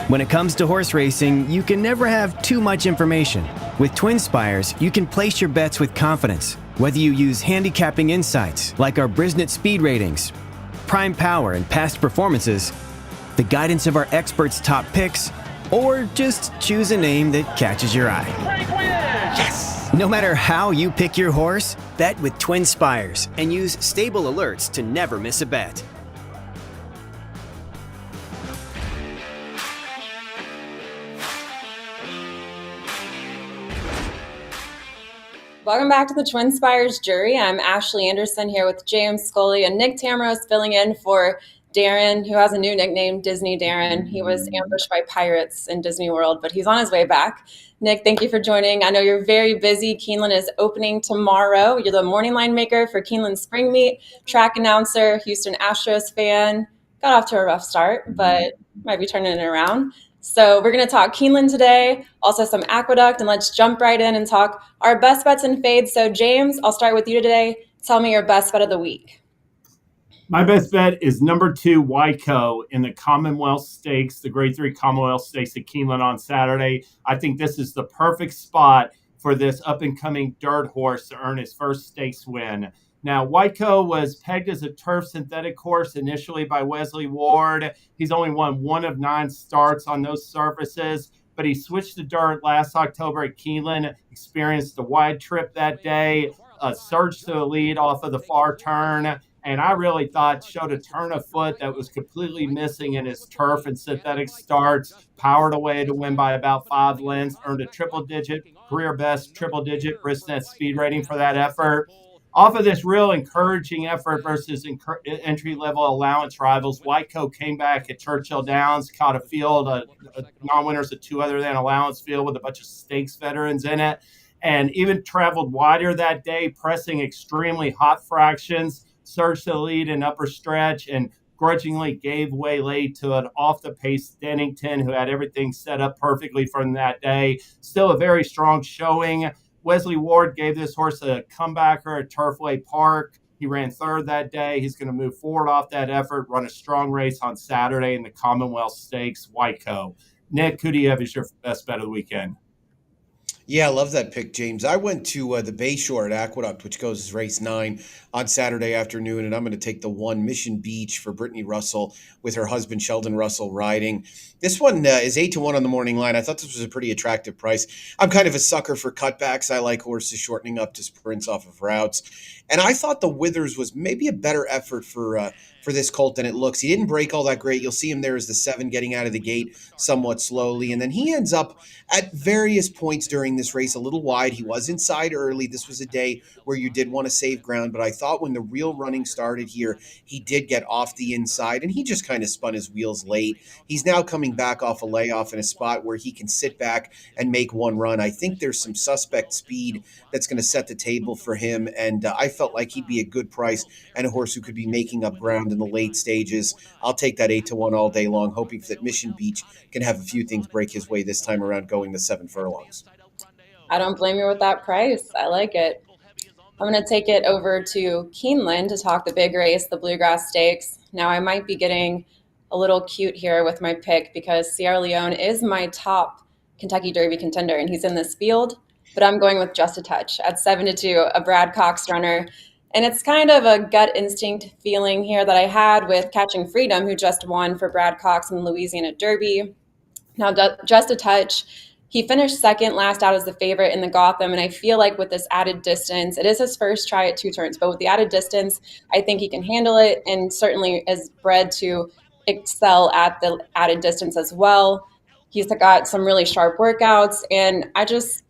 When it comes to horse racing, you can never have too much information. With TwinSpires, you can place your bets with confidence, whether you use handicapping insights like our Brisnet speed ratings, prime power and past performances, the guidance of our experts' top picks, or just choose a name that catches your eye. Yes! No matter how you pick your horse, bet with TwinSpires and use stable alerts to never miss a bet. Welcome back to the TwinSpires Jury. I'm Ashley Anderson here with James Scully and Nick Tammaro is filling in for Darren, who has a new nickname, Disney Darren. He was ambushed by pirates in Disney World, but he's on his way back. Nick, thank you for joining. I know you're very busy. Keeneland is opening tomorrow. You're the morning line maker for Keeneland Spring Meet, track announcer, Houston Astros fan. Got off to a rough start, but might be turning it around. So we're going to talk Keeneland today, also some Aqueduct, and let's jump right in and talk our best bets and fades. So James, I'll start with you today. Tell me your best bet of the week. My best bet is number 2, Wyco in the Commonwealth Stakes, the Grade 3 Commonwealth Stakes at Keeneland on Saturday. I think this is the perfect spot for this up-and-coming dirt horse to earn his first stakes win. Now, Wyco was pegged as a turf synthetic horse initially by Wesley Ward. He's only won 1 of 9 starts on those surfaces, but he switched to dirt last October at Keeneland, experienced a wide trip that day, surged to the lead off of the far turn, and I really thought showed a turn of foot that was completely missing in his turf and synthetic starts, powered away to win by about 5 lengths, earned a triple-digit, career best triple-digit Brisnet speed rating for that effort. Off of this real encouraging effort versus entry-level allowance rivals, Wyco came back at Churchill Downs, caught a field, non-winners of 2 other than allowance field with a bunch of stakes veterans in it, and even traveled wider that day, pressing extremely hot fractions, surged to the lead in upper stretch, and grudgingly gave way late to an off-the-pace Dennington, who had everything set up perfectly from that day. Still a very strong showing. Wesley Ward gave this horse a comebacker at Turfway Park. He ran 3rd that day. He's going to move forward off that effort, run a strong race on Saturday in the Commonwealth Stakes, Wyco. Nick, who do you have as your best bet of the weekend? Yeah, I love that pick, James. I went to the Bayshore at Aqueduct, which goes as race 9 on Saturday afternoon, and I'm going to take the 1 Mission Beach for Brittany Russell with her husband Sheldon Russell riding. This one is 8-1 on the morning line. I thought this was a pretty attractive price. I'm kind of a sucker for cutbacks. I like horses shortening up to sprints off of routes, and I thought the Withers was maybe a better effort for this colt than it looks. He didn't break all that great. You'll see him there as the 7 getting out of the gate somewhat slowly, and then he ends up at various points during this race a little wide. He was inside early. This was a day where you did want to save ground, but I thought when the real running started here, he did get off the inside, and he just kind of spun his wheels late. He's now coming back off a layoff in a spot where he can sit back and make one run. I think there's some suspect speed that's going to set the table for him, and I felt like he'd be a good price and a horse who could be making up ground in the late stages. I'll take that 8-1 all day long, hoping that Mission Beach can have a few things break his way this time around, going the 7 furlongs. I don't blame you with that price. I like it. I'm going to take it over to Keeneland to talk the big race, the Bluegrass Stakes. Now, I might be getting a little cute here with my pick because Sierra Leone is my top Kentucky Derby contender, and he's in this field, but I'm going with Just a Touch at 7-2, a Brad Cox runner. And it's kind of a gut instinct feeling here that I had with Catching Freedom, who just won for Brad Cox in the Louisiana Derby. Now, Just a Touch, he finished 2nd last out as the favorite in the Gotham, and I feel like with this added distance, it is his first try at 2 turns, but with the added distance, I think he can handle it and certainly is bred to excel at the added distance as well. He's got some really sharp workouts, and I just,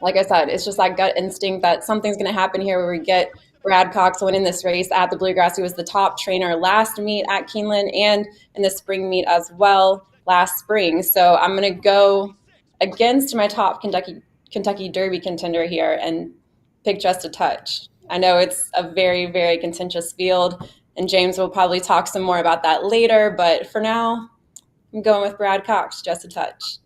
like I said, it's just that gut instinct that something's going to happen here where we get Brad Cox winning this race at the Bluegrass. He was the top trainer last meet at Keeneland and in the spring meet as well last spring. So I'm going to go against my top Kentucky Derby contender here and pick Just a Touch. I know it's a very, very contentious field, and James will probably talk some more about that later, but for now, I'm going with Brad Cox, Just a Touch.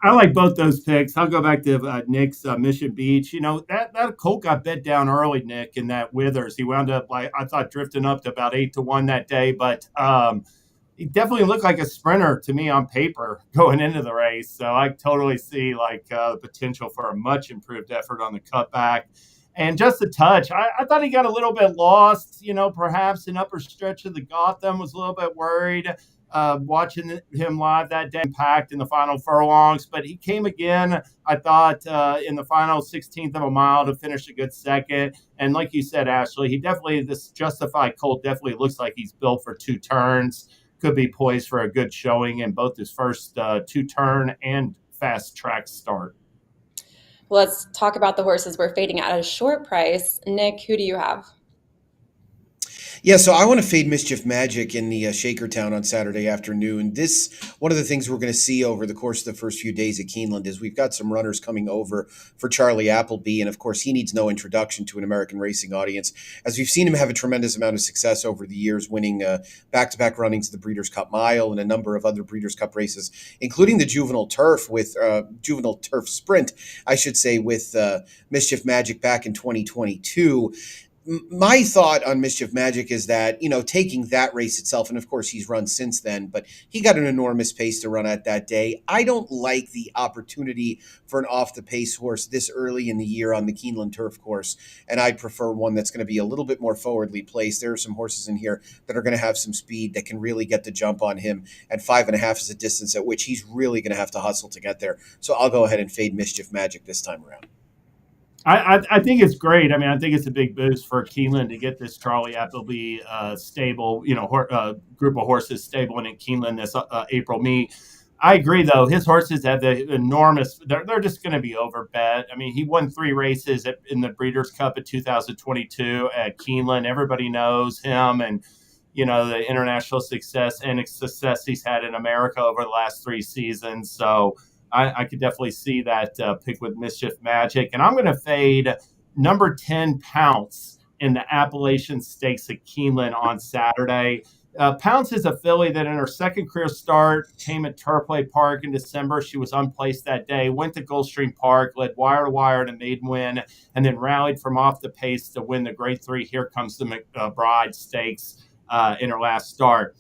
I like both those picks. I'll go back to Nick's Mission Beach. You know, that colt got bet down early, Nick, in that Withers. He wound up, I thought, drifting up to about 8-1 that day. But he definitely looked like a sprinter to me on paper going into the race. So I totally see the potential for a much improved effort on the cutback. And just a touch, I thought he got a little bit lost, perhaps an upper stretch of the Gotham, was a little bit worried watching him live that day, packed in the final furlongs. But he came again, I thought, in the final 16th of a mile to finish a good second. And like you said, Ashley, this Justified Colt definitely looks like he's built for two turns. Could be poised for a good showing in both his first two-turn and fast track start. Well, let's talk about the horses we're fading at a short price. Nick, who do you have? Yeah, so I want to fade Mischief Magic in the Shakertown on Saturday afternoon. One of the things we're going to see over the course of the first few days at Keeneland is we've got some runners coming over for Charlie Appleby, and of course he needs no introduction to an American racing audience, as we've seen him have a tremendous amount of success over the years, winning back-to-back runnings of the Breeders' Cup Mile and a number of other Breeders' Cup races, including the Juvenile Turf Sprint, I should say, with Mischief Magic back in 2022. My thought on Mischief Magic is that, taking that race itself, and of course he's run since then, but he got an enormous pace to run at that day. I don't like the opportunity for an off-the-pace horse this early in the year on the Keeneland Turf Course, and I'd prefer one that's going to be a little bit more forwardly placed. There are some horses in here that are going to have some speed that can really get the jump on him, and 5.5 is a distance at which he's really going to have to hustle to get there. So I'll go ahead and fade Mischief Magic this time around. I think it's great. I mean, I think it's a big boost for Keeneland to get this Charlie Appleby stable, group of horses stable in Keeneland this April meet. I agree, though. His horses have the enormous – they're just going to be overbet. I mean, he won 3 races in the Breeders' Cup of 2022 at Keeneland. Everybody knows him and, the international success and success he's had in America over the last 3 seasons. So – I could definitely see that pick with Mischief Magic. And I'm going to fade number 10, Pounce, in the Appalachian Stakes at Keeneland on Saturday. Pounce is a filly that in her second career start came at Turfway Park in December. She was unplaced that day, went to Gulfstream Park, led wire to wire to maiden win, and then rallied from off the pace to win the Grade 3 Here Comes the McBride Stakes in her last start.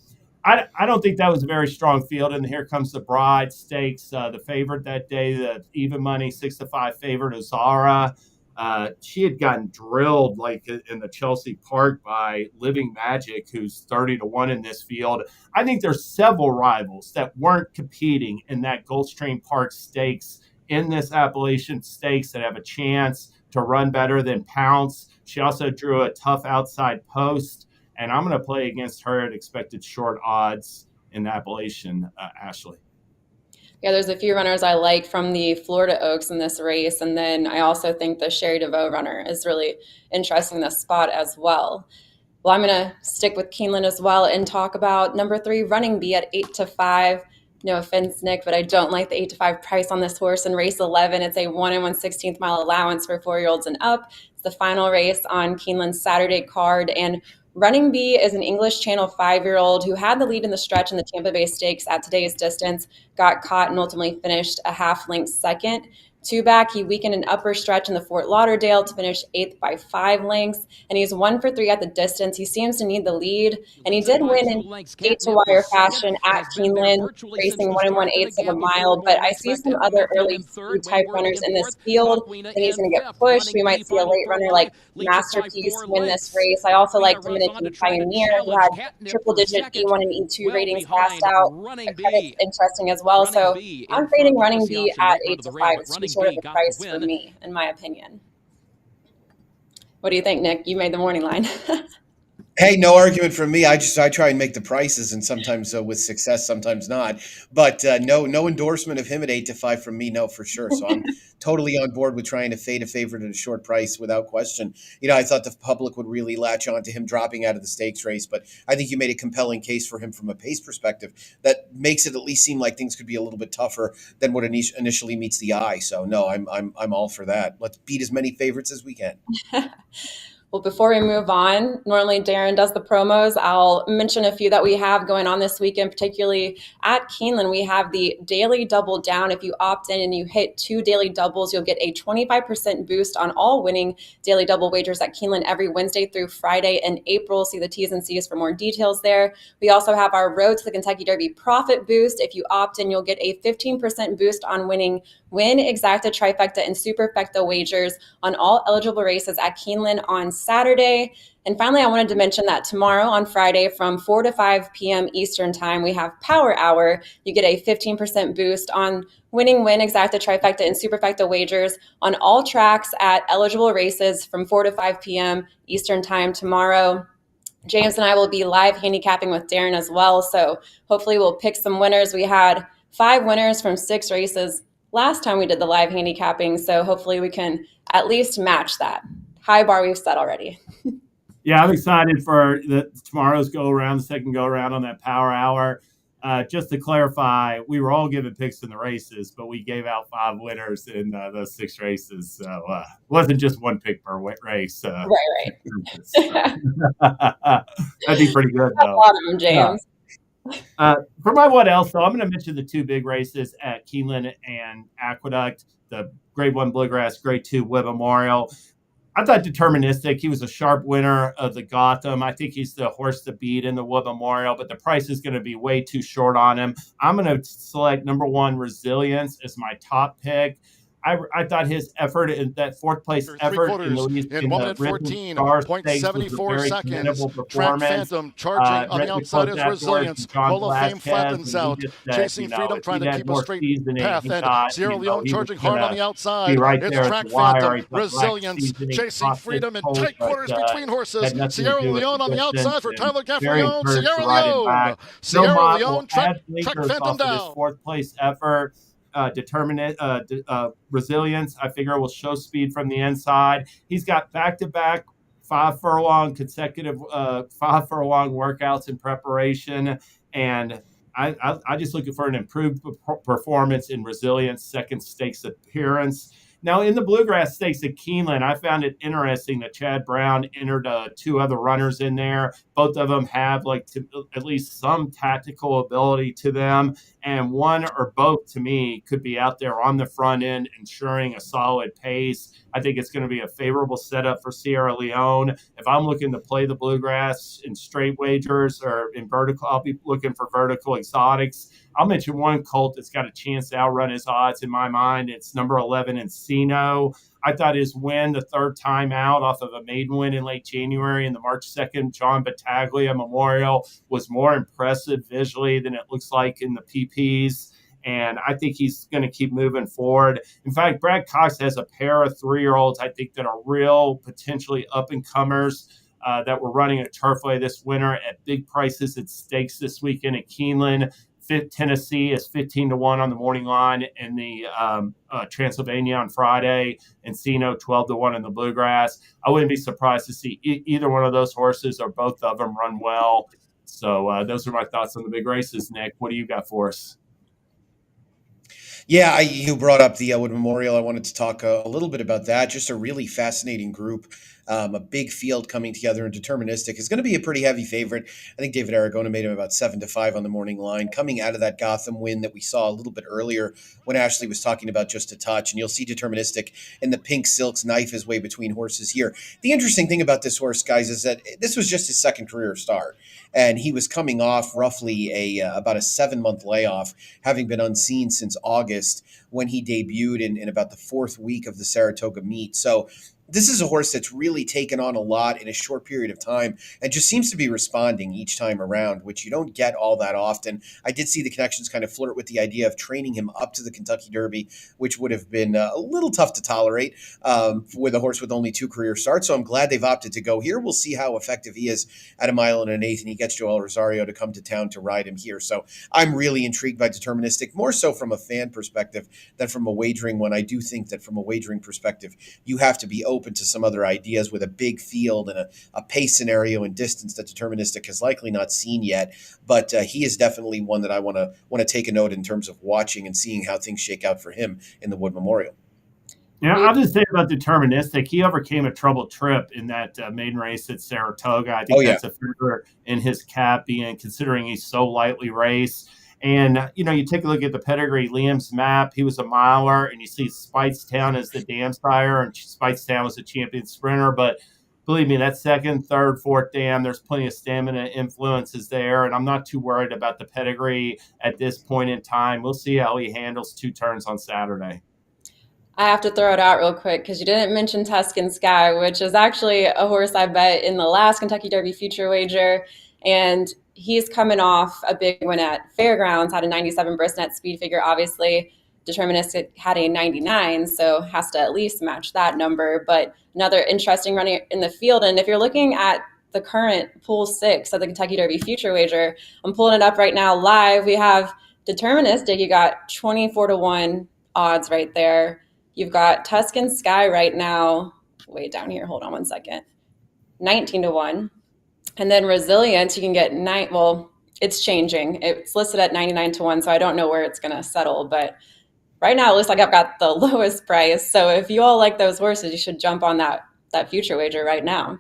I don't think that was a very strong field. And Here Comes the Bride Stakes. The favorite that day, the even money 6-5 favorite, Azara. She had gotten drilled in the Chelsea Park by Living Magic, who's 30-1 in this field. I think there's several rivals that weren't competing in that Gulfstream Park Stakes in this Appalachian Stakes that have a chance to run better than Pounce. She also drew a tough outside post. And I'm going to play against her at expected short odds in the Appalachian, Ashley. Yeah, there's a few runners I like from the Florida Oaks in this race. And then I also think the Sherry DeVoe runner is really interesting in this spot as well. Well, I'm going to stick with Keeneland as well and talk about number 3, Running Bee at 8-5. No offense, Nick, but I don't like the 8-5 price on this horse in race 11. It's a 1 1/16 mile allowance for 4-year-olds and up. It's the final race on Keeneland's Saturday card. And Running Bee is an English Channel 5-year-old who had the lead in the stretch in the Tampa Bay Stakes at today's distance, got caught and ultimately finished a half-length second. 2 back, he weakened an upper stretch in the Fort Lauderdale to finish 8th by 5 lengths, and he's 1 for 3 at the distance. He seems to need the lead, and he did win in 8-to-wire fashion at Keeneland, racing 1 1/8 of a mile. But I see some other early speed-type runners in this field that he's going to get pushed. We might see a late runner like Masterpiece win this race. I also like Dominican Pioneer, who had triple-digit E1 and E2 ratings last out. The credit's interesting as well. So I'm fading Running Bee at 8-5. It's too short of a price for me, in my opinion. What do you think, Nick? You made the morning line. Hey, no argument from me. I try and make the prices, and sometimes with success, sometimes not. But no endorsement of him at 8-5 from me, no, for sure. So I'm totally on board with trying to fade a favorite at a short price without question. I thought the public would really latch on to him dropping out of the stakes race, but I think you made a compelling case for him from a pace perspective that makes it at least seem like things could be a little bit tougher than what initially meets the eye. So no, I'm all for that. Let's beat as many favorites as we can. Well, before we move on, normally Darren does the promos. I'll mention a few that we have going on this weekend, particularly at Keeneland. We have the daily double down. If you opt in and you hit 2 daily doubles, you'll get a 25% boost on all winning daily double wagers at Keeneland every Wednesday through Friday in April. See the T's and C's for more details there. We also have our Road to the Kentucky Derby profit boost. If you opt in, you'll get a 15% boost on winning win, exacta, trifecta, and superfecta wagers on all eligible races at Keeneland on Saturday. And finally, I wanted to mention that tomorrow on Friday from 4 to 5 p.m. Eastern time, we have Power Hour. You get a 15% boost on winning win, exacta, trifecta, and superfecta wagers on all tracks at eligible races from 4 to 5 p.m. Eastern time tomorrow. James and I will be live handicapping with Darren as well. So hopefully we'll pick some winners. We had 5 winners from 6 races last time we did the live handicapping. So hopefully we can at least match that high bar we've set already. Yeah, I'm excited for tomorrow's go around, the second go around on that Power Hour. Just to clarify, we were all given picks in the races, but we gave out 5 winners in those 6 races. So it wasn't just one pick per race. Right. That'd be pretty good, though. A lot of them, James. For my what else, though, I'm going to mention the 2 big races at Keeneland and Aqueduct, the Grade 1 Bluegrass, Grade 2 Wood Memorial. I thought Deterministic, he was a sharp winner of the Gotham. I think he's the horse to beat in the Wood Memorial, but the price is going to be way too short on him. I'm going to select number 1, Resilience, as my top pick. I thought his effort in that 4th place effort in the 1 minute 14.74 seconds. Track Phantom charging on the outside is Resilience. Hall of Fame flattens out. Chasing Freedom trying to keep a straight path. And Sierra Leone charging hard on the outside. It's Track Phantom. Resilience. Chasing Freedom in tight quarters between horses. Sierra Leone on the outside for Tyler Gaffalione. Sierra Leone. Track Phantom down. 4th place effort. Resilience, I figure, will show speed from the inside. He's got back-to-back 5 furlong consecutive 5 furlong workouts in preparation, and I just looking for an improved performance in Resilience second stakes appearance. Now, in the Bluegrass Stakes at Keeneland, I found it interesting that Chad Brown entered 2 other runners in there. Both of them have at least some tactical ability to them. And one or both, to me, could be out there on the front end, ensuring a solid pace. I think it's going to be a favorable setup for Sierra Leone. If I'm looking to play the Bluegrass in straight wagers or in vertical, I'll be looking for vertical exotics. I'll mention one colt that's got a chance to outrun his odds in my mind. It's number 11, Encino. I thought his win, the 3rd time out off of a maiden win in late January in the March 2nd John Battaglia Memorial, was more impressive visually than it looks like in the PPs. And I think he's going to keep moving forward. In fact, Brad Cox has a pair of 3-year-olds I think that are real potentially up-and-comers that were running at Turfway this winter at big prices at stakes this weekend at Keeneland. Tennessee is 15-1 on the morning line in the Transylvania on Friday. Encino 12-1 in the Bluegrass. I wouldn't be surprised to see either one of those horses or both of them run well. So those are my thoughts on the big races. Nick, what do you got for us? Yeah, you brought up the Wood Memorial. I wanted to talk a little bit about that. Just a really fascinating group. A big field coming together, and Deterministic is going to be a pretty heavy favorite. I think David Aragona made him about 7-5 on the morning line, coming out of that Gotham win that we saw a little bit earlier when Ashley was talking about just a touch. And you'll see Deterministic in the pink silks knife his way between horses here. The interesting thing about this horse, guys, is that this was just his 2nd career start, and he was coming off roughly about a 7-month layoff, having been unseen since August when he debuted in about the 4th week of the Saratoga meet. So this is a horse that's really taken on a lot in a short period of time and just seems to be responding each time around, which you don't get all that often. I did see the connections kind of flirt with the idea of training him up to the Kentucky Derby, which would have been a little tough to tolerate with a horse with only 2 career starts. So I'm glad they've opted to go here. We'll see how effective he is at 1 1/8 miles, and he gets Joel Rosario to come to town to ride him here. So I'm really intrigued by Deterministic, more so from a fan perspective than from a wagering one. I do think that from a wagering perspective, you have to be open to some other ideas with a big field and a pace scenario and distance that Deterministic has likely not seen yet. But he is definitely one that I want to take a note in terms of watching and seeing how things shake out for him in the Wood Memorial. Yeah, I'll just say about Deterministic, he overcame a troubled trip in that maiden race at Saratoga. I think that's a figure in his cap, considering he's so lightly raced. And, you take a look at the pedigree, Liam's map, he was a miler, and you see Speightstown as the dam sire, and Speightstown was a champion sprinter. But believe me, that second, third, fourth dam, there's plenty of stamina influences there. And I'm not too worried about the pedigree at this point in time. We'll see how he handles 2 turns on Saturday. I have to throw it out real quick because you didn't mention Tuscan Sky, which is actually a horse I bet in the last Kentucky Derby Future Wager. And he's coming off a big win at Fairgrounds, had a 97 Brisnet speed figure. Obviously, Deterministic had a 99, so has to at least match that number. But another interesting running in the field. And if you're looking at the current pool 6 of the Kentucky Derby Future Wager, I'm pulling it up right now live. We have Deterministic. You got 24-1 odds right there. You've got Tuscan Sky right now, way down here. Hold on one second. 19-1. And then Resilience, you can get it's changing. It's listed at 99-1, so I don't know where it's going to settle. But right now, it looks like I've got the lowest price. So if you all like those horses, you should jump on that future wager right now.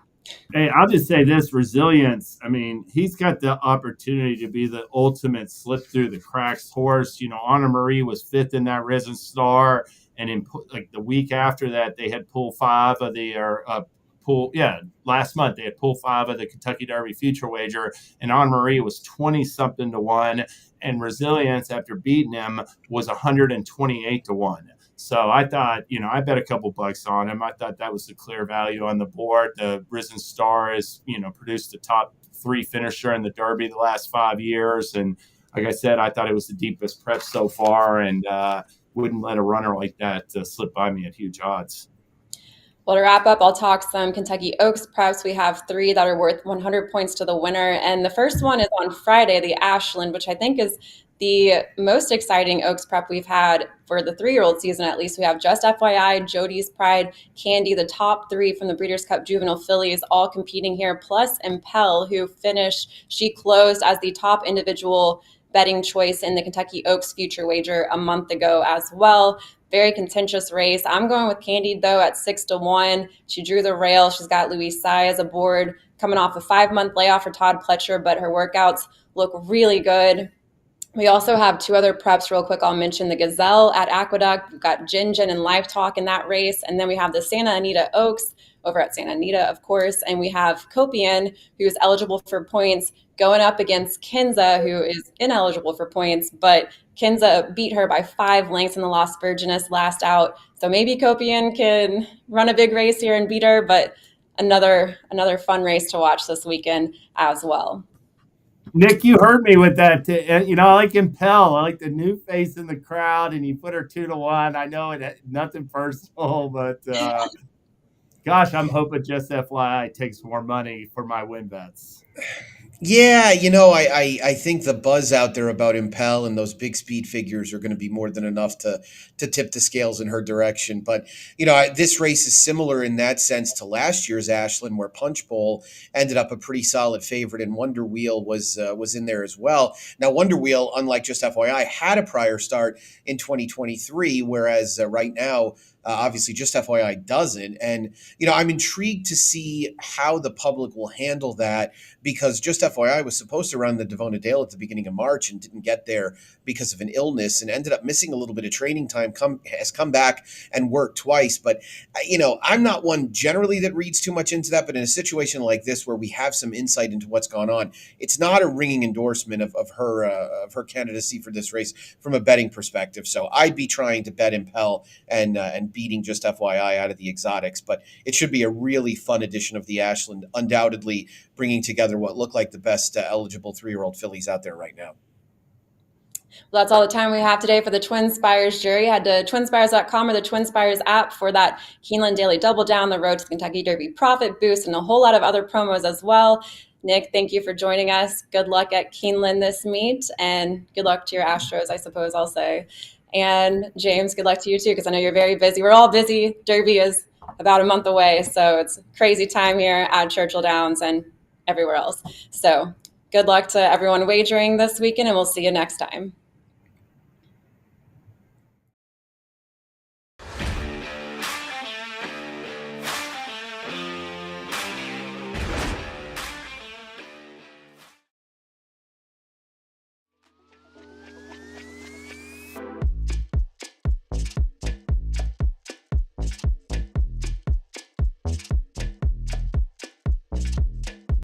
Hey, I'll just say this, Resilience, I mean, he's got the opportunity to be the ultimate slip through the cracks horse. Anna Marie was 5th in that Risen Star. And in the week after that, they had pool 5 of last month they had pool 5 of the Kentucky Derby Future Wager, and Anne Marie was 20-something to 1, and Resilience, after beating him, was 128 to 1. So I thought, I bet a couple bucks on him. I thought that was the clear value on the board. The Risen Star has, produced the top 3 finisher in the Derby the last 5 years, and like I said, I thought it was the deepest prep so far, and wouldn't let a runner like that slip by me at huge odds. Well, to wrap up, I'll talk some Kentucky Oaks preps. We have 3 that are worth 100 points to the winner. And the first one is on Friday, the Ashland, which I think is the most exciting Oaks prep we've had for the 3-year-old season. At least we have Just FYI, Jody's Pride, Candy, the top 3 from the Breeders' Cup Juvenile Fillies, all competing here, plus Impel, who she closed as the top individual betting choice in the Kentucky Oaks Future Wager a month ago as well. Very contentious race. I'm going with Candy, though, at 6-1. She drew the rail. She's got Louise Saez aboard, coming off a 5-month layoff for Todd Pletcher, but her workouts look really good. We also have 2 other preps real quick. I'll mention the Gazelle at Aqueduct. We've got Gin and Life Talk in that race. And then we have the Santa Anita Oaks over at Santa Anita, of course. And we have Copian, who's eligible for points, going up against Kinza, who is ineligible for points. But Kinza beat her by 5 lengths in the Las Virgenes last out. So maybe Copian can run a big race here and beat her. But another fun race to watch this weekend as well. Nick, you heard me with that. I like Impel. I like the new face in the crowd, and you put her 2-1. I know it nothing personal, but gosh, I'm hoping Just FYI takes more money for my win bets. Yeah, I think the buzz out there about Impel and those big speed figures are going to be more than enough to tip the scales in her direction. But, this race is similar in that sense to last year's Ashland, where Punch Bowl ended up a pretty solid favorite, and Wonder Wheel was in there as well. Now, Wonder Wheel, unlike Just FYI, had a prior start in 2023, whereas right now, obviously, Just FYI doesn't. And, I'm intrigued to see how the public will handle that, because Just FYI was supposed to run the Devona Dale at the beginning of March and didn't get there because of an illness and ended up missing a little bit of training time, has come back and worked twice. But, I'm not one generally that reads too much into that. But in a situation like this, where we have some insight into what's gone on, it's not a ringing endorsement of her candidacy for this race from a betting perspective. So I'd be trying to bet Impel and beating Just FYI out of the exotics. But it should be a really fun edition of the Ashland, undoubtedly bringing together what look like the best eligible 3-year-old fillies out there right now. Well, that's all the time we have today for the TwinSpires Jury. Head to TwinSpires.com or the TwinSpires app for that Keeneland Daily Double Down, the Road to the Kentucky Derby Profit Boost, and a whole lot of other promos as well. Nick, thank you for joining us. Good luck at Keeneland this meet, and good luck to your Astros, I suppose I'll say. And James, good luck to you too, because I know you're very busy. We're all busy. Derby is about a month away, so it's a crazy time here at Churchill Downs and everywhere else. So good luck to everyone wagering this weekend, and we'll see you next time.